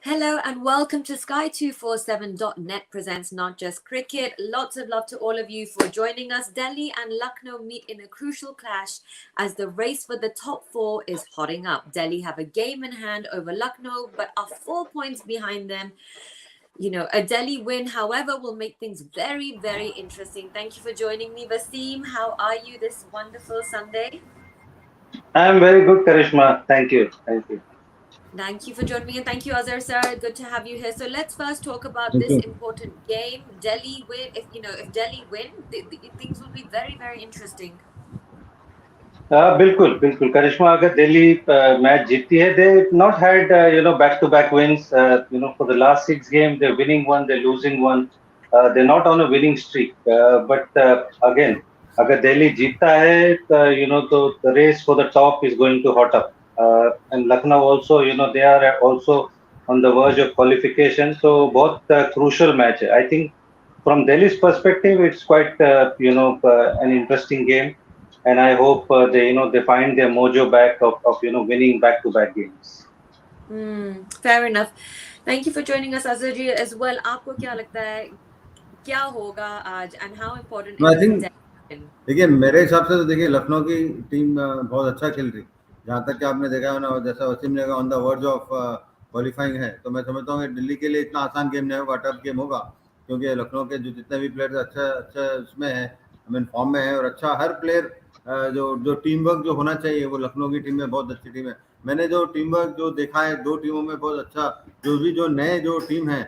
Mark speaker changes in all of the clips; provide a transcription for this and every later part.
Speaker 1: Hello and welcome to Sky247.net presents Not Just Cricket. Lots of love to all of you for joining us. Delhi and Lucknow meet in a crucial clash as the race for the top four is hotting up. Delhi have a game in hand over Lucknow but are 4 points behind them. A Delhi win, however, will make things very, very interesting. Thank you for joining me, Vaseem. How are you this wonderful Sunday?
Speaker 2: I'm very good, Karishma. Thank you. Thank you.
Speaker 1: Thank you for joining me and thank you, Azhar sir. Good to have you here. So let's first talk about
Speaker 3: Thank
Speaker 1: this
Speaker 3: you.
Speaker 1: important game. Delhi win. If Delhi win, things will be very, very interesting.
Speaker 2: बिल्कुल बिल्कुल करिश्मा अगर Delhi match जीतती है they not had back to back wins for the last six games they're winning one they're losing one they're not on a winning streak but again अगर दिल्ली जीतता है तो the race for the top is going to hot up and Lucknow also they are also on the verge of qualification so बहुत crucial match है I think from Delhi's perspective it's quite an interesting game and I hope they they find their mojo back of winning back to back games.
Speaker 1: Fair enough. Thank you for joining us, Azhar ji, as well. आपको क्या लगता है क्या होगा आज and how important
Speaker 3: No,
Speaker 1: is
Speaker 3: I
Speaker 1: this
Speaker 3: think
Speaker 1: Delhi win?
Speaker 3: देखिए मेरे हिसाब से तो देखिए लखनऊ की टीम बहुत अच्छा खेल रही। जहाँ तक कि आपने देखा है ना जैसा वसीम ने कहा on the verge of qualifying है तो मैं समझता हूँ कि दिल्ली के लिए इतना आसान गेम नहीं होगा, टफ गेम होगा क्योंकि लखनऊ के जो जितने भी प्लेयर्स अच्छा अच्छा उसमें है आई मीन फॉर्म में है और अच्छा हर प्लेयर जो जो टीम वर्क जो होना चाहिए वो लखनऊ की टीम में बहुत अच्छी टीम है। मैंने जो टीम वर्क जो देखा है दो टीमों में बहुत अच्छा जो नए जो टीम है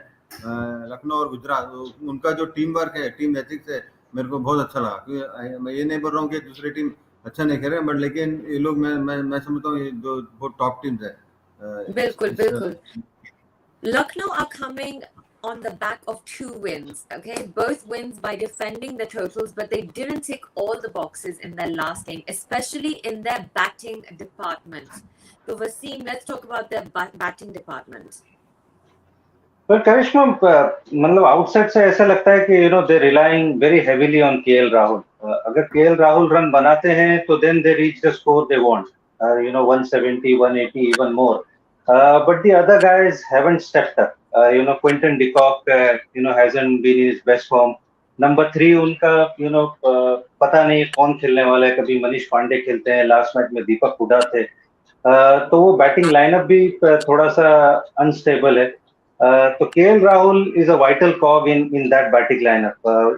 Speaker 3: लखनऊ और गुजरात उनका जो टीम वर्क है टीम एथिक्स है मेरे को बहुत अच्छा लगा क्योंकि मैं ये नहीं बोल रहा हूँ कि दूसरी टीम अच्छा नहीं खेल रहे बट लेकिन ये लोग मैं समझता हूँ ये जो बहुत टॉप टीम्स है
Speaker 1: बिल्कुल
Speaker 3: इस
Speaker 1: बिल्कुल. Lucknow are coming on the back of two wins, okay? Both wins by defending the totals, but they didn't tick all the boxes in their last game, especially in their batting department. So, Vaseem, let's talk about their batting department.
Speaker 2: But Karishma, मतलब outside से ऐसा लगता है कि they relying very heavily on KL Rahul अगर KL Rahul run बनाते हैं तो then they reach the score they want 170 180 even more but the other guys haven't stepped up Quinton de Kock hasn't been in his best form number 3 उनका पता नहीं कौन खेलने वाला है कभी मनीष पांडे खेलते हैं लास्ट मैच में दीपक हुडा थे तो वो बैटिंग लाइनअप भी थोड़ा सा अनस्टेबल है so KL Rahul is a vital cog in that batting lineup.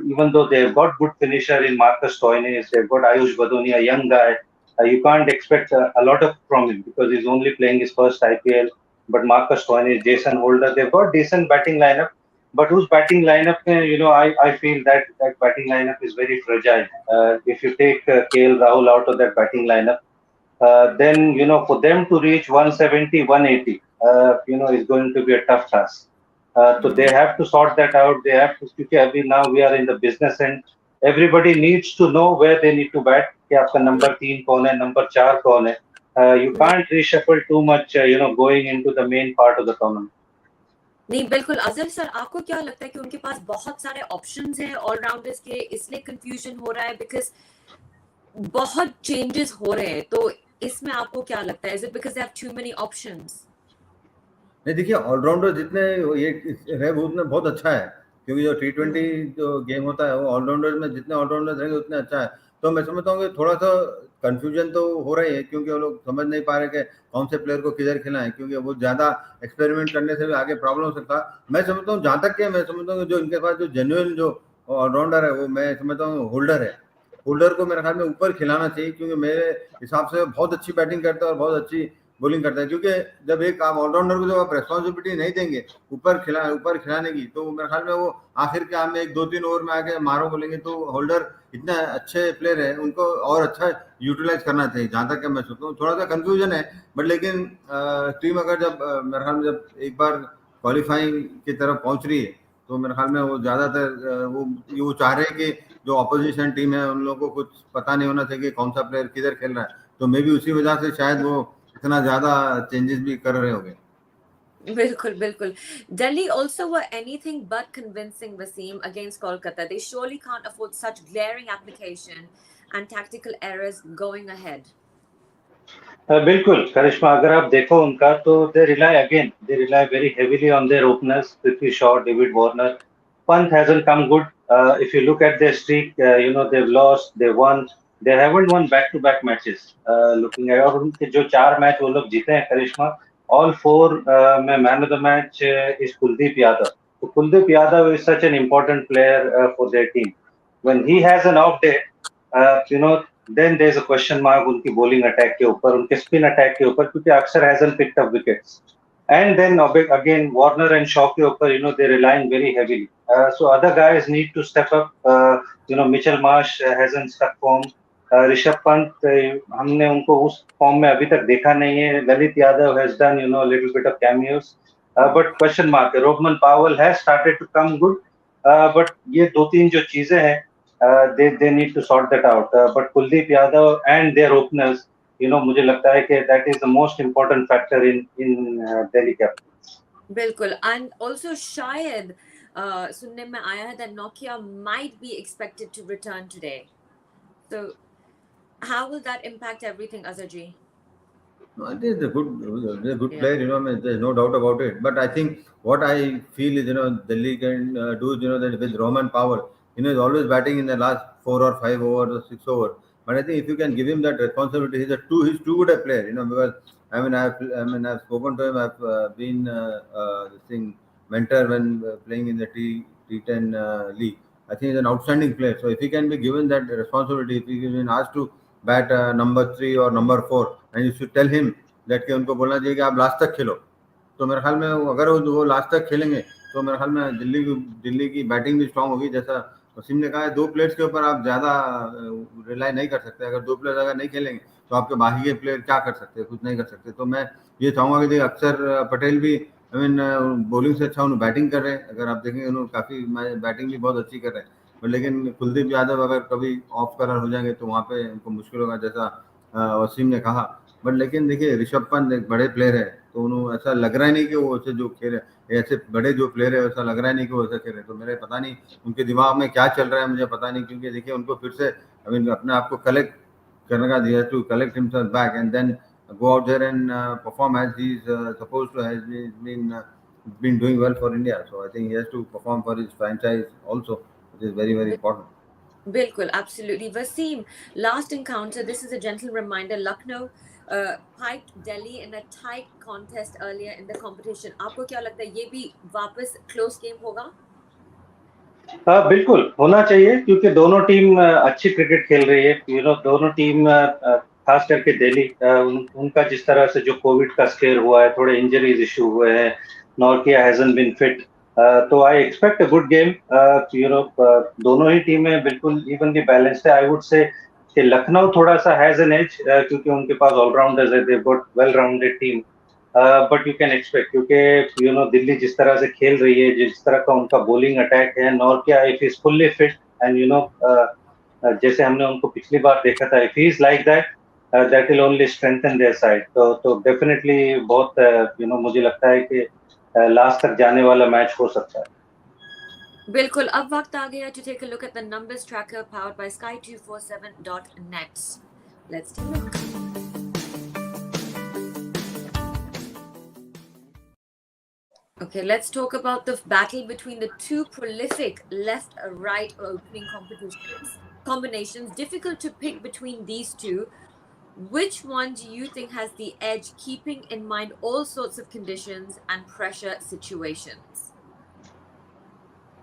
Speaker 2: Even though they've got good finisher in Marcus Stoinis, they've got Ayush Badoni, a young guy. You can't expect a lot of from him because he's only playing his first IPL. But Marcus Stoinis, Jason Holder, they've got decent batting lineup. But whose batting lineup? I feel that batting lineup is very fragile. If you take KL Rahul out of that batting lineup, then for them to reach 170 180 is going to be a tough task so they have to sort that out they have to क्योंकि now we are in the business end everybody needs to know where they need to bat कि आपका number 3 कौन है number 4 कौन है you can't reshuffle too much going into the main part of the tournament.
Speaker 1: नहीं बिल्कुल Azhar sir आपको क्या लगता है कि उनके पास बहुत सारे ऑप्शंस हैं ऑलराउंडर्स के इसलिए कंफ्यूजन हो रहा है बिकॉज बहुत चेंजेस हो रहे हैं तो इसमें आपको क्या लगता है is it because they have too many options
Speaker 3: नहीं देखिए ऑलराउंडर जितने ये है वो उतना बहुत अच्छा है क्योंकि जो T20 जो गेम होता है वो ऑलराउंडर में जितने ऑलराउंडर रहेंगे उतने अच्छा है तो मैं समझता हूँ कि थोड़ा सा कंफ्यूजन तो हो रही है क्योंकि वो लोग समझ नहीं पा रहे कि कौन से प्लेयर को किधर खिलाएं क्योंकि वो ज़्यादा एक्सपेरिमेंट करने से भी आगे प्रॉब्लम हो सकता है। मैं समझता हूँ जहाँ तक कि मैं समझता हूँ जो इनके पास जो जेन्युइन जो ऑलराउंडर है वो मैं समझता हूँ होल्डर है। होल्डर को मेरे ख्याल में ऊपर खिलाना चाहिए क्योंकि मेरे हिसाब से बहुत अच्छी बैटिंग करता है और बहुत अच्छी बॉलिंग करता है क्योंकि जब एक आप ऑलराउंडर को जब आप रेस्पॉन्सिबिलिटी नहीं देंगे ऊपर खिलाने की तो मेरे ख्याल में वो आखिर के में 1-2-3 ओवर में आके मारो बोलेंगे तो होल्डर इतने अच्छे प्लेयर है उनको और अच्छा यूटिलाइज करना चाहिए जहाँ तक मैं सोचता हूँ। थोड़ा सा कंफ्यूजन है बट लेकिन टीम अगर जब मेरे ख्याल में जब एक बार क्वालिफाइंग की तरफ पहुंच रही है तो मेरे ख्याल में वो ज़्यादातर वो चाह रहे हैं कि जो अपोजिशन टीम है उन लोगों को कुछ पता नहीं होना चाहिए कि कौन सा प्लेयर किधर खेल रहा है तो मे भी उसी वजह से शायद वो इतना ज्यादा चेंजेस भी कर रहे होंगे।
Speaker 1: बिल्कुल बिल्कुल Delhi also were anything but convincing Wasim against Kolkata. They surely can't afford such glaring application and tactical errors going ahead.
Speaker 2: बिल्कुल करिश्मा, अगर आप देखो उनका तो they rely very heavily on their openers Prithvi Shaw, David Warner. Pant hasn't come good. If you look at their streak, they've lost, they won, they haven't won back-to-back matches. Looking at और उनके जो 4 match वो लोग जीते हैं करिश्मा, all four में man of the match is Kuldeep Yadav. So Kuldeep Yadav is such an important player for their team. When he has an off day, uh, you know, then there's a question mark उनकी bowling attack के ऊपर, उनके spin attack के ऊपर, क्योंकि अक्सर hasn't picked up wickets. And then again, Warner and Shaw के ऊपर, they're relying very heavily. So other guys need to step up. Mitchell Marsh hasn't stuck form. Rishabh Pant हमने उनको उस फॉर्म में अभी तक देखा नहीं है. Lalit Yadav has done a little bit of cameos, but question mark. Rohman Powell has started to come good, but ये दो तीन जो चीजें हैं, they need to sort that out. But Kuldeep Yadav and their openers, मुझे लगता है कि that is the most important factor in Delhi Capitals.
Speaker 1: बिल्कुल. And also शायद सुनने में आया है that Nokia might be expected to return today. So how will that impact everything, Azarji?
Speaker 3: No, it is a good
Speaker 1: Yeah.
Speaker 3: player, I mean, there's no doubt about it. But I think what I feel is, Delhi can do is, that with Roman Power, he's always batting in the last 4 or 5 overs or 6 overs. But I think if you can give him that responsibility, he's too good a player, because I've spoken to him. I've been this thing mentor when playing in the T10 league. I think he's an outstanding player. So if he can be given that responsibility, if he is been asked to bat number 3 और number 4 and you should tell him that कि उनको बोलना चाहिए कि आप last तक खेलो. तो मेरे ख्याल में अगर वो लास्ट तक खेलेंगे तो मेरे ख्याल में दिल्ली की बैटिंग भी स्ट्रांग होगी. जैसा वसीम ने कहा है, 2 प्लेयर्स के ऊपर आप ज़्यादा रिलाई नहीं कर सकते. अगर 2 प्लेयर अगर नहीं खेलेंगे तो आपके बाकी के प्लेयर क्या कर सकते हैं? कुछ नहीं कर सकते. तो मैं ये चाहूँगा कि अक्षर पटेल भी बॉलिंग से अच्छा उन्होंने बैटिंग कर रहे हैं. अगर आप देखेंगे उन्होंने काफ़ी बैटिंग भी बहुत अच्छी कर रहे हैं. लेकिन कुलदीप यादव अगर कभी ऑफ कलर हो जाएंगे तो वहाँ पे उनको मुश्किल होगा, जैसा वसीम ने कहा. बट लेकिन देखिए, ऋषभ पंत एक बड़े प्लेयर है, तो उन्होंने ऐसा लग रहा ही नहीं कि वो ऐसे जो खेल रहे, ऐसे बड़े जो प्लेयर है ऐसा लग रहा ही नहीं कि वो ऐसा खेल रहे. तो मेरे पता नहीं उनके दिमाग में क्या चल रहा है, मुझे पता नहीं. क्योंकि देखिए उनको फिर से अपने आप को कलेक्ट करने का दिया, to collect himself back and then go out there and perform as he's supposed to, has been doing well for India. So I think he has to perform for his franchise also, which is very, very important.
Speaker 1: Bilkul, absolutely. Wasim, last encounter, this is a gentle reminder, Lucknow piped Delhi in a tight contest earlier in the competition. आपको क्या लगता है ये भी वापस close game होगा?
Speaker 2: बिल्कुल होना चाहिए, क्योंकि दोनों टीम अच्छी क्रिकेट खेल रही है. दोनों टीम, खास करके दिल्ली, उनका जिस तरह से जो कोविड का स्केयर हुआ है, थोड़े इंजरीज इशू हुए हैं, नॉर्किया हैजंट बीन फिट, तो I expect a good game. दोनों ही टीमें बिल्कुल इवनली बैलेंस्ड है. आई वुड से कि लखनऊ थोड़ा सा हैज एन एज, क्योंकि उनके पास ऑलराउंडर्स है, they got well rounded team. But you can expect, क्योंकि दिल्ली जिस तरह से खेल रही है, जिस तरह का उनका बॉलिंग अटैक है, Nortje if is fully fit and जैसे हमने उनको पिछली बार देखा था, if he is like that, that will only strengthen their side. तो डेफिनेटली बहुत मुझे लगता है कि लास्ट तक जाने वाला मैच हो सकता है.
Speaker 1: बिल्कुल. अब वक्त आ गया to take a look at the numbers tracker powered by sky247.net. Let's take a look. Okay, let's talk about the battle between the two prolific left-right opening combinations. Difficult to pick between these two. Which one do you think has the edge, keeping in mind all sorts of conditions and pressure situations?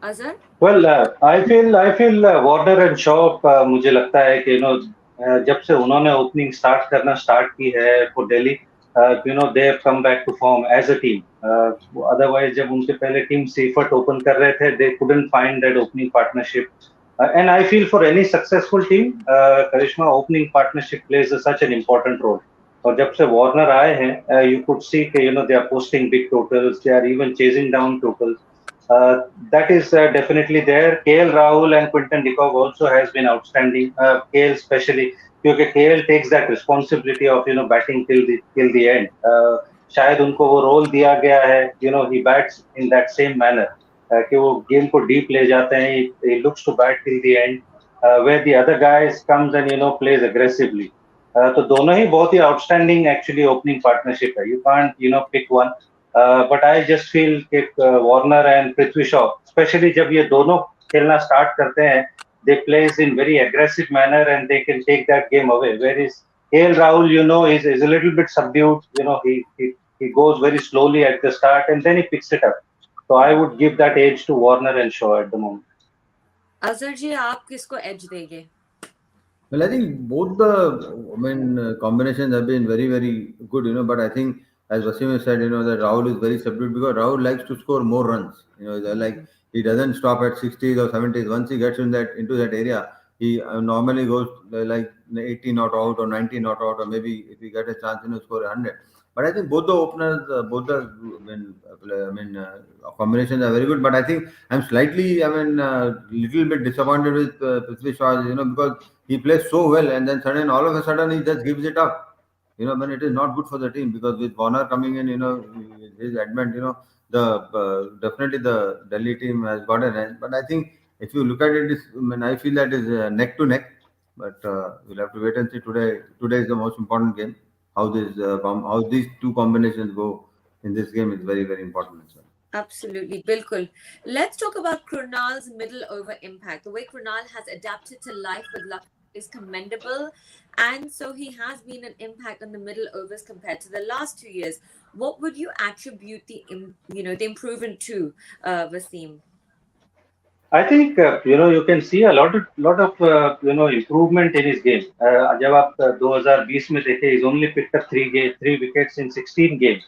Speaker 1: Azhar?
Speaker 2: Well, I feel Warner and Shaw, मुझे लगता है कि जब से उन्होंने opening start की है for Delhi, they have come back to form as a team. Otherwise, जब उनके पहले टीम सेफर्ट ओपन कर रहे थे, they couldn't find that opening partnership. And I feel for any successful team, Karishma, opening partnership plays such an important role. और जब से Warner आए हैं, you could see कि they are posting big totals, they are even chasing down totals. That is definitely there. KL Rahul and Quinton de Kock also has been outstanding. KL especially, क्योंकि KL takes that responsibility of batting till the end. शायद उनको वो role दिया गया है. He bats in that same manner, कि वो game को डीप ले जाते हैं. He looks to bat till the end, where the other guys comes and plays aggressively. तो दोनों ही बहुत ही आउटस्टैंडिंग एक्चुअली ओपनिंग पार्टनरशिप है. You can't pick one. But I just feel कि Warner and Prithvi Shaw, specially जब ये दोनों खेलना स्टार्ट करते हैं, they plays in very aggressive manner and they can take that game away. Whereas KL Rahul, is a little bit subdued. He goes very slowly at the start and then he picks it up. So I would give that edge to Warner and Shaw at the moment.
Speaker 1: Azhar जी, आप किसको as देंगे?
Speaker 3: Well, I think both the combinations have been very, very good, but I think, as Wasim has said, that Rahul is very subdued because Rahul likes to score more runs. Like he doesn't stop at 60s or 70s. Once he gets into that area, he normally goes like 80 not out or 90 not out, or maybe if he get a chance, score 100. But I think both the openers, both the combinations are very good. But I think I'm slightly, little bit disappointed with Prithvi Shaw, because he plays so well, and then all of a sudden he just gives it up. When it is not good for the team, because with Warner coming in, with his advent, the definitely the Delhi team has got an edge. But I think if you look at it, I feel that is neck to neck. But we'll have to wait and see today. Today is the most important game. How these two combinations go in this game is very, very important as well.
Speaker 1: Absolutely, bilkul. Let's talk about Krunal's middle over impact. The way Krunal has adapted to life with luck is commendable, and so he has been an impact on the middle overs compared to the last 2 years. What would you attribute the improvement to, Wasim?
Speaker 2: I think you can see a lot of improvement in his game. जब आप 2020 में देखे, he's only picked up three wickets in 16 games.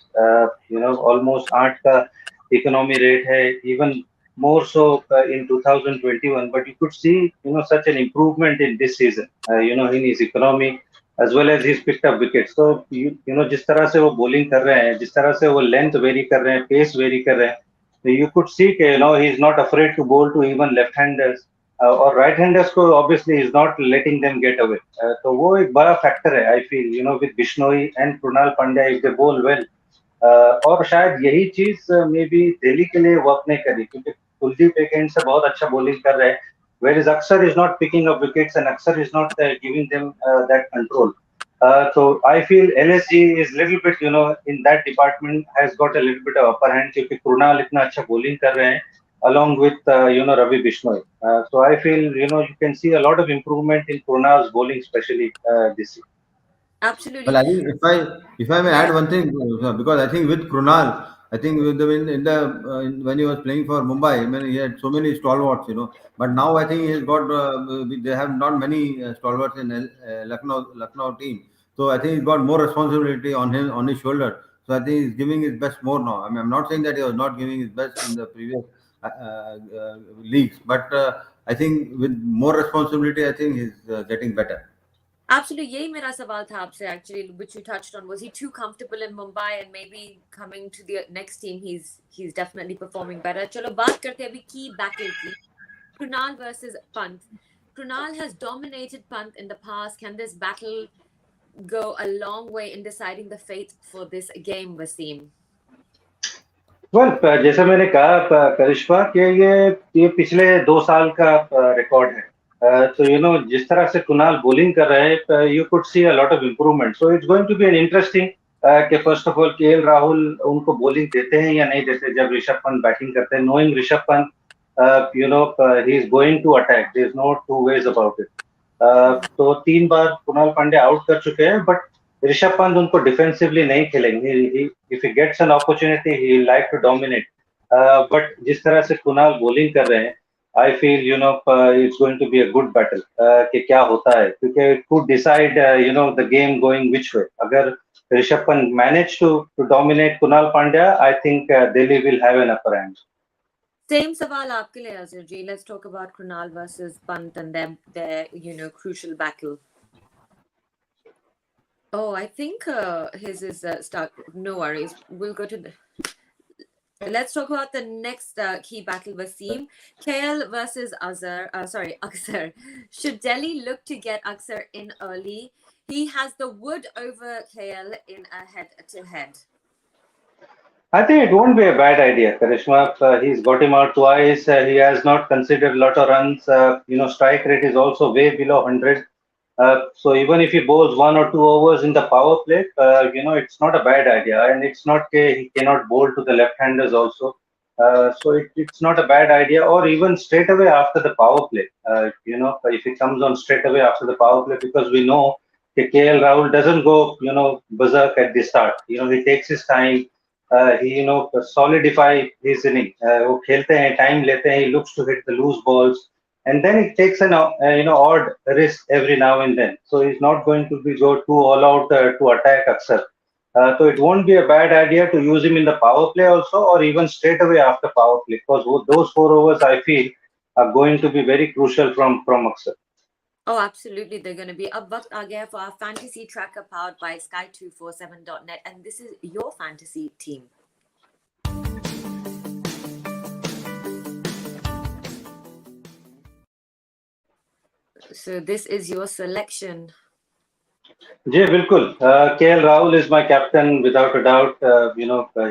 Speaker 2: Almost 8 का economy rate है, even more so in 2021. But you could see such an improvement in this season. In his economy as well as he's picked up wickets. So जिस तरह से वो bowling कर रहे हैं, जिस तरह से वो length vary कर रहे हैं, pace vary कर रहे हैं, you could see he's not afraid to bowl to even left-handers or right-handers को obviously he's not letting them get away. तो वो एक बड़ा factor है, I feel, with Bishnoi and Krunal Pandya if they bowl well. और शायद यही चीज मे बी दिल्ली के लिए वर्क नहीं करी, क्योंकि कुलदीप एक एंड से बहुत अच्छा बॉलिंग कर रहे हैं, whereas Aksar is not picking up wickets and Aksar is not giving them that control. So I feel LSG is little bit, in that department has got a little bit of upper hand, क्योंकि कृणाल इतना अच्छा bowling कर रहे हैं along with Ravi Bishnoi. So I feel you can see a lot of improvement in Krunal's bowling, especially this year.
Speaker 1: Absolutely.
Speaker 3: Well, I think if I may add one thing, because I think with Krunal, I think with when he was playing for Mumbai, he had so many stalwarts, But now I think he has got they have not many stalwarts in Lucknow team. So I think he's got more responsibility on his shoulder. So I think he's giving his best more now. I mean, I'm not saying that he was not giving his best in the previous leagues, but I think with more responsibility, I think he's getting better.
Speaker 1: Absolutely, यही मेरा सवाल था आपसे actually, which you touched on. Was he too comfortable in Mumbai, and maybe coming to the next team, he's definitely performing better. चलो बात करते हैं अभी key battle की. Krunal versus Pant. Krunal has dominated Pant in the past. Can this battle go a long way in deciding the fate for this game, Wasim?
Speaker 2: Well, जैसा मैंने कहा करिश्मा कि ये पिछले 2 साल का रिकॉर्ड है. So जिस तरह से कुणाल bowling कर रहे हैं, you could see a lot of improvement. So it's going to be an interesting कि first of all KL Rahul उनको bowling देते हैं या नहीं देते जब ऋषभ पंत बैटिंग करते हैं. Knowing Rishabh Pant, he is going to attack. There is no two ways about it. तो 3 बार कुणाल पांड्या आउट कर चुके हैं, बट ऋषभ पंत उनको डिफेंसिवली नहीं खेलेंगे. If he gets an opportunity, he will like to dominate. But जिस तरह से कुणाल bowling कर रहे हैं, I feel it's going to be a good battle. कि क्या होता है, क्योंकि it could decide the game going which way. अगर Rishabh Pant manage to dominate Kunal Pandya, I think Delhi will have an upper hand.
Speaker 1: Same सवाल आपके लिए अजहर जी. Let's talk about Krunal versus Pant and their crucial battle. Oh, I think his is stuck. No worries. We'll go to the. Let's talk about the next key battle, Wasim. KL versus Aksar. Should Delhi look to get Aksar in early? He has the wood over KL in a head-to-head.
Speaker 2: I think it won't be a bad idea, Karishma. He's got him out twice. He has not considered a lot of runs. Strike rate is also way below 100. So even if he bowls 1 or 2 overs in the power play, it's not a bad idea, and it's not he cannot bowl to the left-handers also. So it's not a bad idea, or even straight away after the power play. If he comes on straight away after the power play, because we know that KL Rahul doesn't go, berserk at the start. He takes his time. He, solidify his inning. वो खेलते हैं, time लेते हैं. He looks to hit the loose balls, and then it takes an odd risk every now and then. So he's not going to be go too all out to attack Aksar. So it won't be a bad idea to use him in the power play also, or even straight away after power play, because those 4 overs I feel are going to be very crucial from Aksar.
Speaker 1: Oh, absolutely. They're going to be. Ab waqt aa gaya for our fantasy tracker powered by sky247.net. And this is your fantasy team. So this is your selection.
Speaker 2: Yeah, bilkul. KL Rahul is my captain without a doubt.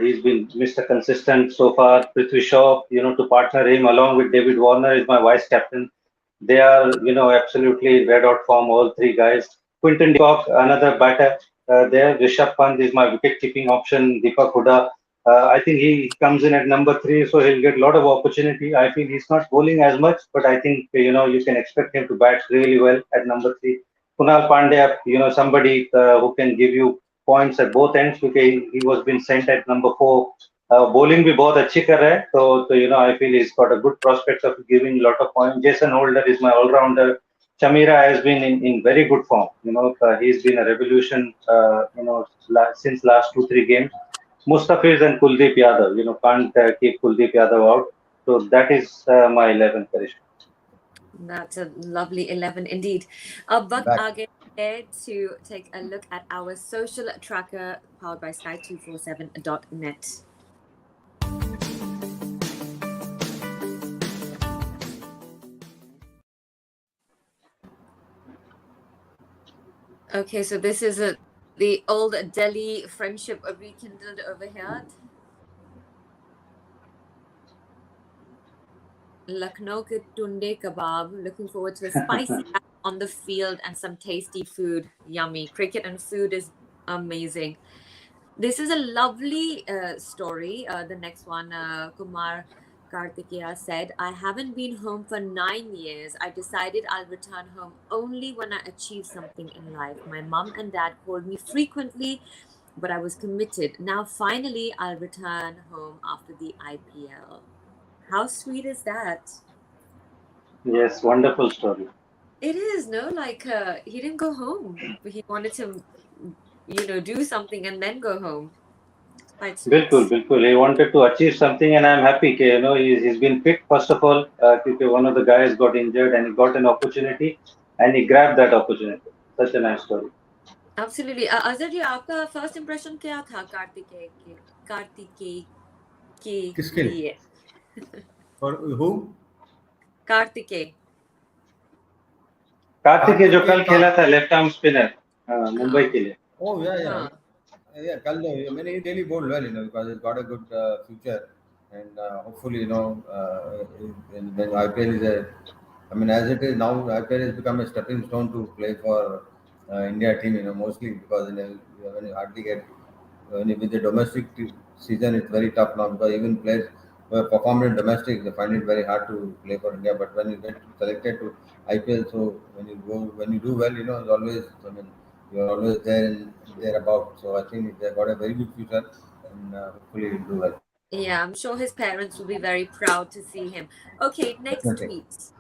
Speaker 2: He's been Mr. Consistent so far. Prithvi Shaw, to partner him along with David Warner is my vice captain. They are, absolutely red hot form, all three guys. Quinton de Kock, another batter there. Rishabh Pant is my wicket keeping option. Deepak Huda, I think he comes in at number 3, so he'll get a lot of opportunity. I feel he's not bowling as much, but I think, you can expect him to bat really well at number 3. Kunal Pandya, somebody who can give you points at both ends, because he was been sent at number 4. Bowling भी बहुत अच्छी कर रहा है, so I feel he's got a good prospect of giving a lot of points. Jason Holder is my all-rounder. Chamira has been in very good form. He's been a revolution. Since last 2-3 games. Mustafiz and Kuldeep Yadav. Can't keep Kuldeep Yadav out. So that is my 11, Karishma.
Speaker 1: That's a lovely 11 indeed. Ab waqt aa gaya to take a look at our social tracker powered by sky247.net. Okay, so this is the old Delhi friendship rekindled over here. Lucknow ke tunde kebab. Looking forward to a spicy on the field and some tasty food. Yummy. Cricket and food is amazing. This is a lovely story. The next one, Kumar Kartikeya said, I haven't been home for 9 years. I decided I'll return home only when I achieve something in life. My mom and dad called me frequently, but I was committed. Now, finally, I'll return home after the IPL. How sweet is that?
Speaker 2: Yes, wonderful story.
Speaker 1: It is, no? Like, he didn't go home. He wanted to, do something and then go home.
Speaker 2: Bilkul. He wanted to achieve something, and I'm happy. He's been picked first of all. Because one of the guys got injured, and he got an opportunity, and he grabbed that opportunity. Such a nice story.
Speaker 1: Absolutely. Azhar ji, आपका first impression क्या था कार्तिकेय के लिए?
Speaker 3: For who?
Speaker 1: Kartikeya
Speaker 2: जो कल खेला था left arm spinner Mumbai के लिए.
Speaker 3: Oh yeah. Yeah, Kaldo, I mean, he really bowled well, because he's got a good future, and hopefully, when IPL is as it is now, IPL has become a stepping stone to play for India team, mostly because when you hardly get with the domestic season, it's very tough now, because even players who have performed in domestic, they find it very hard to play for India. But when you get selected to IPL, so when you do well, it's always, you're always there and thereabout. So I think they've got a very good future, and hopefully he'll do well.
Speaker 1: Yeah, I'm sure his parents will be very proud to see him. Okay, next tweet.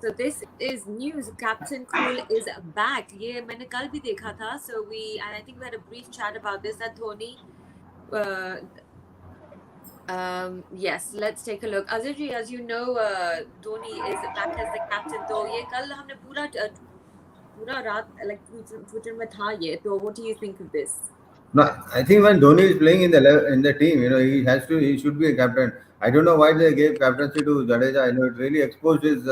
Speaker 1: So this is news. Captain Cool is back. ये मैंने कल भी देखा था. So I think we had a brief chat about this. That Dhoni. Yes, let's take a look. Azhar ji, as you know, Dhoni is back as the captain. तो ये कल हमने पूरा रात like Twitter में था ये. तो what do you think of this?
Speaker 3: No, I think when Dhoni is playing in the team, he should be a captain. I don't know why they gave captaincy to Jadeja. It really exposed his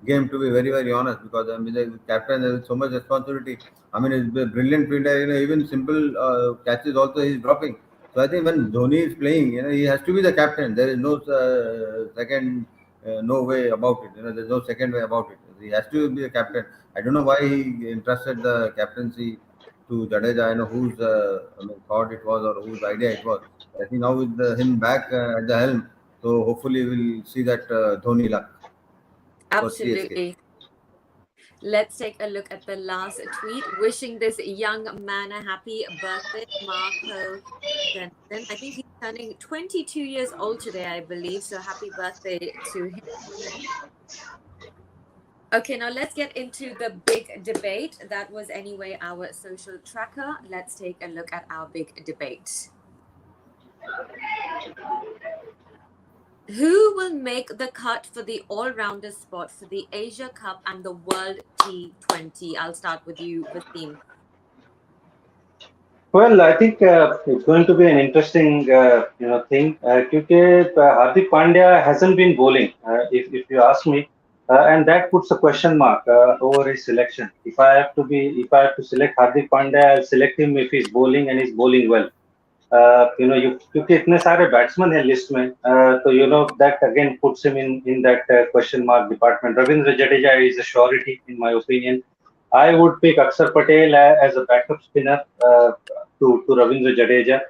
Speaker 3: game, to be very, very honest, because the captain has so much responsibility. He's a brilliant fielder. Even simple catches also he's dropping. So I think when Dhoni is playing, he has to be the captain. There is no second, no way about it. There's no second way about it. He has to be a captain. I don't know why he entrusted the captaincy to Jadeja. I know whose thought it was or whose idea it was. I think now with him back at the helm, so hopefully we'll see that Dhoni luck for CSK.
Speaker 1: Absolutely. Let's take a look at the last tweet. Wishing this young man a happy birthday, Marco Denton. I think he's turning 22 years old today, I believe. So happy birthday to him. Okay, now let's get into the big debate. That was anyway our social tracker. Let's take a look at our big debate. Who will make the cut for the all-rounder spot for the Asia Cup and the World T20? I'll start with you, Vaseem.
Speaker 2: Well, I think it's going to be an interesting thing because Hardik Pandya hasn't been bowling, if you ask me, and that puts a question mark over his selection. If I have to select Hardik Pandya, I'll select him if he's bowling and he's bowling well. क्योंकि इतने सारे batsman हैं list में, तो that again puts him in that question mark department. Ravindra Jadeja is a surety in my opinion. I would pick Akshar Patel as a backup spinner to Ravindra Jadeja.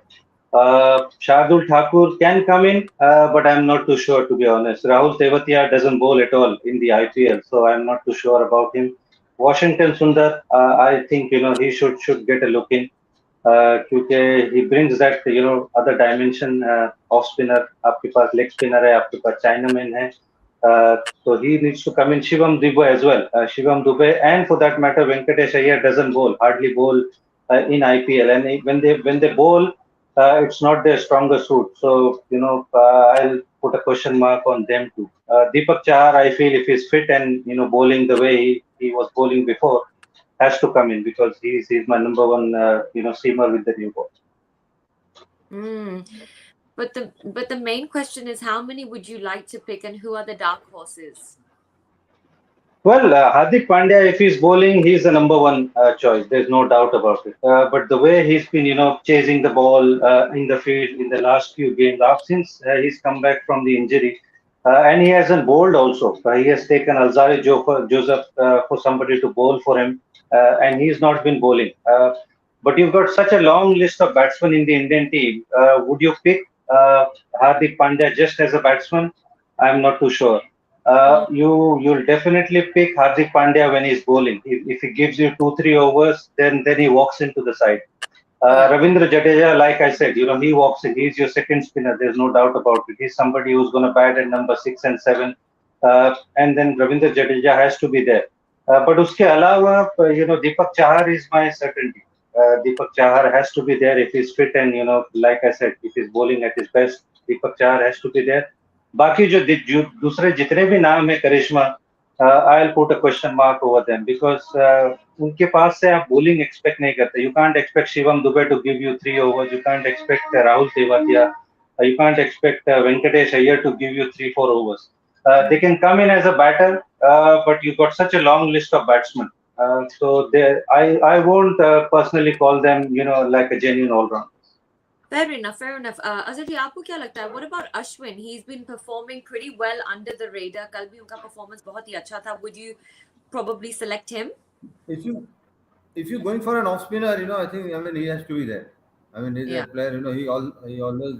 Speaker 2: Shardul Thakur can come in, but I'm not too sure, to be honest. Rahul Tewatia doesn't bowl at all in the IPL, so I'm not too sure about him. Washington Sundar, I think he should get a look in. क्योंकि he brings that other dimension off spinner. आपके पास leg spinner है, आपके पास Chinaman है, so he needs to come in. Shivam Dube as well. Shivam Dube, and for that matter, Venkatesh Iyer doesn't hardly bowl in IPL, and when they bowl, it's not their stronger suit. So I'll put a question mark on them too. Deepak Chahar, I feel if he's fit and bowling the way he was bowling before, has to come in because he's my number one seamer with the new ball.
Speaker 1: But the main question is, how many would you like to pick, and who are the dark horses?
Speaker 2: Well, Hardik Pandya, if he's bowling, he's the number one choice. There's no doubt about it. But the way he's been, chasing the ball in the field in the last few games, since he's come back from the injury, and he hasn't bowled also. He has taken Alzarri Joseph for somebody to bowl for him, and he's not been bowling. But you've got such a long list of batsmen in the Indian team. Would you pick Hardik Pandya just as a batsman? I'm not too sure. You'll definitely pick Hardik Pandya when he's bowling. If he gives you 2-3 overs, then he walks into the side. Ravindra Jadeja, like I said, he walks in. He's your second spinner. There's no doubt about it. He's somebody who's going to bat at number 6 and 7, and then Ravindra Jadeja has to be there. But uske alawa, Deepak Chahar is my certainty. Deepak Chahar has to be there if he's fit, and like I said, if he's bowling at his best, Deepak Chahar has to be there. बाकी जो दूसरे जितने भी नाम है करिश्मा, I'll put a question mark over them because उनके पास से आप bowling expect नहीं करते. You can't expect Shivam Dube to give you 3 overs. You can't expect Rahul Tewatia. You can't expect Venkatesh Iyer to give you 3-4 overs. They can come in as a batter, but you've got such a long list of batsmen. So I won't personally call them, like a genuine all-round.
Speaker 1: Fair enough. Azhar ji, आपको क्या लगता है? What about Ashwin? He's been performing pretty well under the radar. कल भी उनका performance बहुत ही अच्छा था. Would you probably select him?
Speaker 3: If you're going for an off spinner, I think he has to be there. He's a player. He always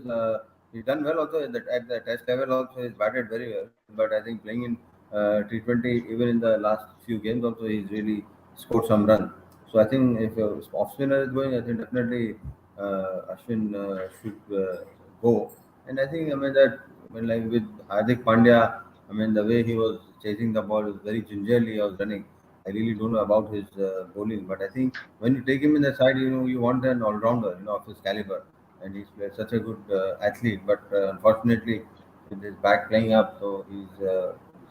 Speaker 3: he's done well also at the test level. Also, he's batted very well. But I think playing in T20, even in the last few games, also he's really scored some runs. So I think if a off spinner is going, I think definitely Ashwin should go. And I think that like with Hardik Pandya, the way he was chasing the ball was very gingerly. He was running. I really don't know about his bowling, but I think when you take him in the side, you want an all-rounder, of his caliber, and he's such a good athlete. But unfortunately, with his back playing up, so he's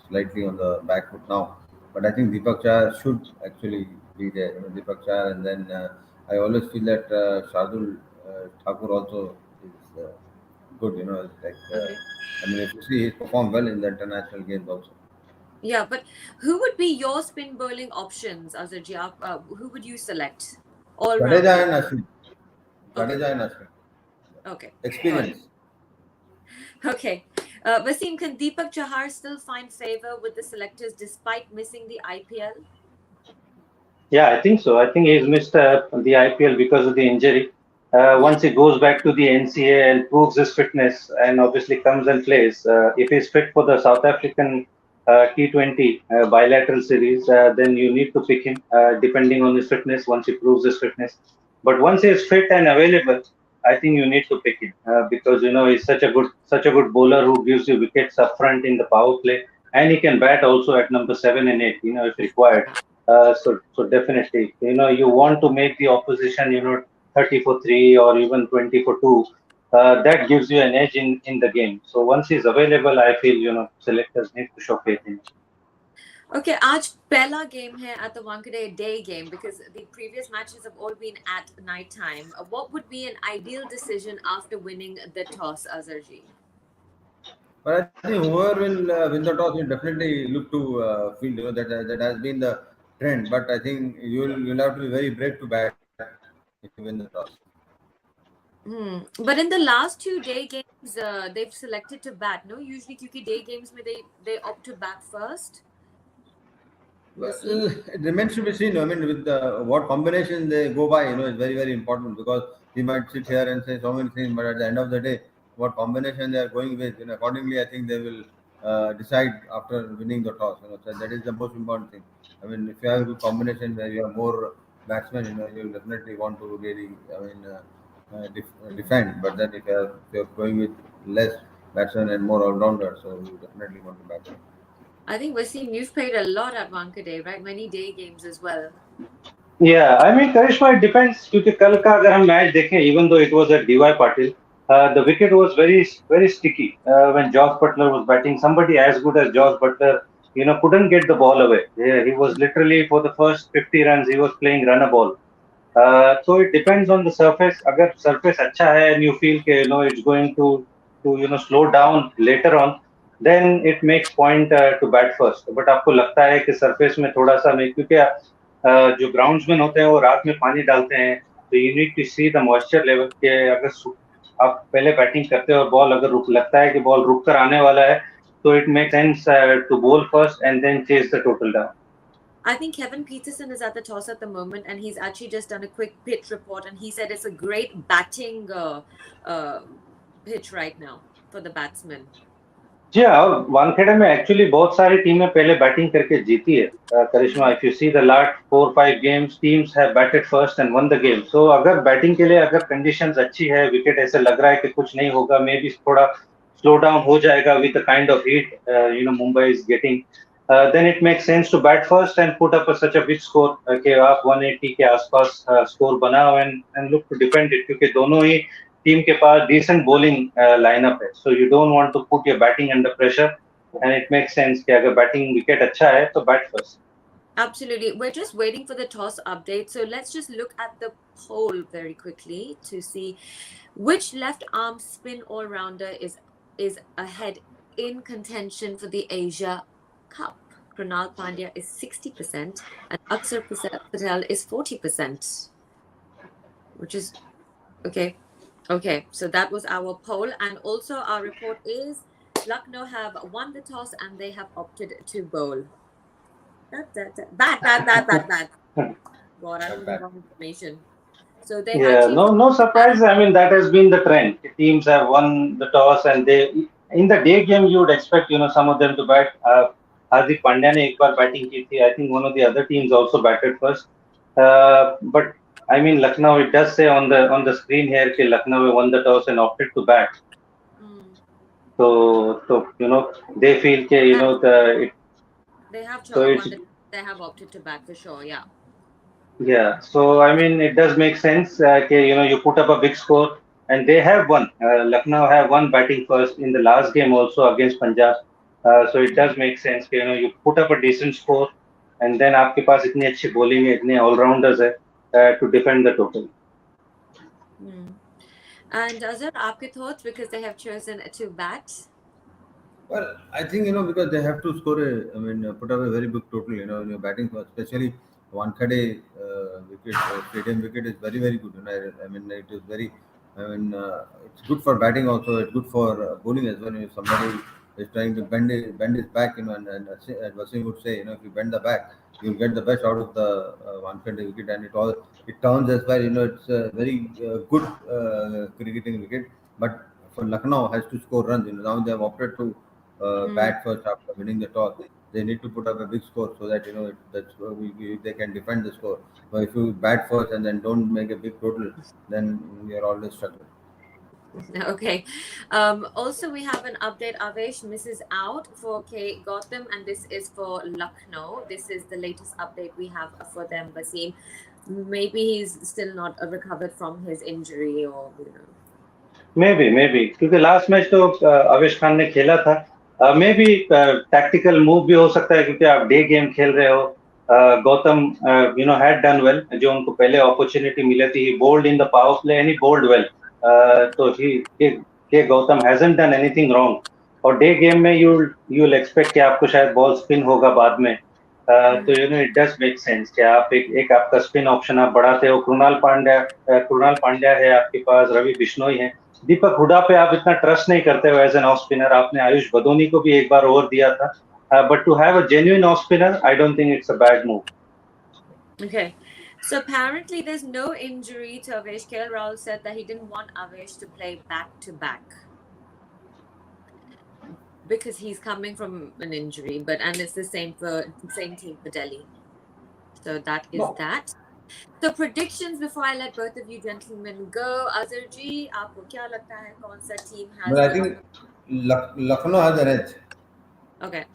Speaker 3: slightly on the back foot now. But I think Deepak Chahar should actually be there. Deepak Chahar, and then I always feel that Shardul Thakur also is good. If you see, he's performed well in the international games also.
Speaker 1: Yeah, but who would be your spin bowling options, Azhar ji? Who would you select? All
Speaker 3: Jadeja and Ashwin. Jadeja and Ashwin.
Speaker 1: Okay.
Speaker 3: Experience.
Speaker 1: Okay. Wasim, can Deepak Chahar still find favor with the selectors despite missing the IPL?
Speaker 2: Yeah, I think so. I think he's missed the IPL because of the injury.
Speaker 1: Yeah.
Speaker 2: Once he goes back to the NCA and proves his fitness, and obviously comes and plays, if he's fit for the South African T20 bilateral series, then you need to pick him depending on his fitness. Once he proves his fitness, but once he is fit and available, I think you need to pick him because he's such a good bowler who gives you wickets up front in the power play, and he can bat also at number 7 and 8, if required. So definitely, you want to make the opposition, 30 for 3 or even 20 for 2. That gives you an edge in the game. So once he's available, I feel, selectors need to show faith in him.
Speaker 1: Okay, आज पहला game है at the Wankhede day game because the previous matches have all been at night time. What would be an ideal decision after winning the toss, Azharji?
Speaker 3: But I think whoever will win the toss will definitely look to field. That has been the trend. But I think you'll have to be very brave to bat if you win the toss.
Speaker 1: But in the last 2 day games, they've selected to bat. No, usually क्योंकि day games में they opt to bat first.
Speaker 3: Well, it remains to be seen. I mean, with what combination they go by, is very, very important because we might sit here and say so many things, but at the end of the day, what combination they are going with, accordingly, I think they will decide after winning the toss. So that is the most important thing. I mean, if you have a good combination where you have more batsmen, you will definitely want to really, defend. But then if you're going with less batsmen and more all-rounders, so you definitely want to bat.
Speaker 1: I think Wasim, you've played a lot at Wankhede, right? Many day games as well.
Speaker 2: Yeah, I mean, Karishma, it depends. क्योंकि कल का अगर हम match देखें, even though it was at DY Patil, the wicket was very, very sticky when Josh Butler was batting. Somebody as good as Josh Butler, couldn't get the ball away. Yeah, he was literally for the first 50 runs, he was playing run a ball. So it depends on the surface. अगर surface अच्छा है and you feel कि it's going to slow down later on, then it makes point to bat first. But आपको लगता है कि surface में थोड़ा सा नहीं, क्योंकि जो ग्राउंड्समैन होते हैं वो रात में पानी डालते हैं, तो you need to see the moisture level के अगर आप पहले बैटिंग करते हो और बॉल अगर रुक लगता है कि बॉल रुक कर आने वाला है, तो it make sense to bowl first and then chase the total down.
Speaker 1: I think Kevin Peterson is at the toss at the moment, and he's actually just done a quick pitch report, and he said it's a great batting pitch right now for the batsmen.
Speaker 2: जी हाँ, वानखेड़े में actually बहुत सारी टीमें पहले batting करके जीती है. Karishma, if you see the last 4-5 games, teams have batted first and won the game. So अगर बैटिंग के लिए अगर कंडीशंस अच्छी है, विकेट ऐसे लग रहा है कि कुछ नहीं होगा, मे बी थोड़ा स्लो डाउन हो जाएगा with the kind of heat Mumbai is getting, then it make sense to bat first and put up such a big score कि आप 180 के आसपास स्कोर बनाओ and look to defend it, क्योंकि दोनों ही टीम के पास decent bowling lineup है. So you don't want to put your batting under pressure, and it makes sense कि अगर batting wicket अच्छा है तो bat first.
Speaker 1: Absolutely. We're just waiting for the toss update. So let's just look at the poll very quickly to see which left arm spin all-rounder is ahead in contention for the Asia Cup. Krunal Pandya is 60% and Akshar Patel is 40%, which is okay. Okay, so that was our poll, and also our report is Lucknow have won the toss and they have opted to bowl. Bat. God, I don't know wrong information. So they actually
Speaker 2: no surprise. I mean, that has been the trend. Teams have won the toss, and they in the day game you would expect some of them to bat. Hardik Pandya ने एक बार batting की थी. I think one of the other teams also batted first. But I mean, Lucknow, it does say on the screen here that Lucknow won the toss and opted to bat. So they feel that
Speaker 1: they have they have opted to bat for sure. Yeah.
Speaker 2: Yeah. So I mean, it does make sense. You put up a big score, and they have won. Lucknow have won batting first in the last game also against Punjab. So it does make sense. You put up a decent score, and then आपके पास इतनी अच्छी bowling है, इतने all-rounders है to defend the total.
Speaker 1: And Azhar, आपके thoughts because they have chosen to bat?
Speaker 3: Well, I think because they have to score put up a very big total. In your batting, especially Wankhede wicket, stadium wicket is very, very good. I mean, it is very. It's good for batting also. It's good for bowling as well. If somebody is trying to bend his back, you know, and Wasim would say, you know, if you bend the back, you'll get the best out of the 120 wicket, and it turns as well. You know, it's a very good cricketing wicket, but for Lucknow has to score runs. You know, now they have opted to bat first after winning the toss. They need to put up a big score so that, you know, they can defend the score. But if you bat first and then don't make a big total, then you're always struggling.
Speaker 1: Okay. Also, we have an update. Avesh misses out for K. Gautam, and this is for Lucknow. This is the latest update we have for them, Wasim. Maybe he's still not recovered from his injury, or you know.
Speaker 2: May be क्योंकि last match तो आवेश खान ने खेला था. May be tactical move भी हो सकता है क्योंकि आप डे गेम खेल रहे हो. Gautam you know had done well, जो उनको पहले अपॉर्चुनिटी मिली थी. He bowled in the power play and he bowled well. तो के Gautam hasn't done anything wrong. और डे गेम में यू विल एक्सपेक्ट कि आपको शायद बॉल स्पिन होगा बाद में. तो you know it does make sense कि आप एक आपका स्पिन ऑप्शन आप बढ़ाते हो. कृणाल पांड्या है आपके पास, रवि बिश्नोई है. दीपक हुडा पे आप इतना ट्रस्ट नहीं करते हो एज एन ऑफ स्पिनर. आपने आयुष बदोनी को भी एक बार ओवर दिया था. But to have a genuine off spinner, I don't think it's a bad move.
Speaker 1: Okay. So apparently there's no injury to Avesh. KL Rahul said that he didn't want Avesh to play back to back because he's coming from an injury, and it's the same team for Delhi. So that is that. So predictions before I let both of you gentlemen go. Azhar ji, aapko kya lagta hai kaun sa team has?
Speaker 3: But I think Lucknow has an edge.
Speaker 1: Okay.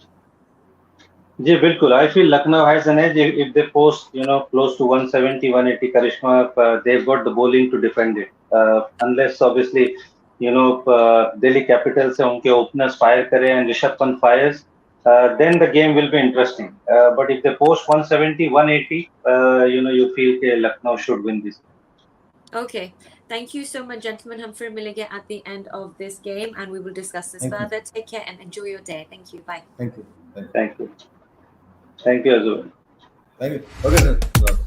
Speaker 2: जी बिल्कुल. I feel Lucknow has an edge if they post you know close to 170 180 Karishma. They got the bowling to defend it. Unless obviously you know Delhi Capital से उनके openers fire करें and Rishabh Pant fires, then the game will be interesting. But if they post 170 180, you know, you feel that Lucknow should win this.
Speaker 1: Okay. Thank you so much, gentlemen. Hum fir milenge at the end of this game, and we will discuss this further. Take care and enjoy your day. Thank you. Bye.
Speaker 3: Thank you.
Speaker 2: Thank you. Thank you as well.
Speaker 3: Thank you. Okay, sir.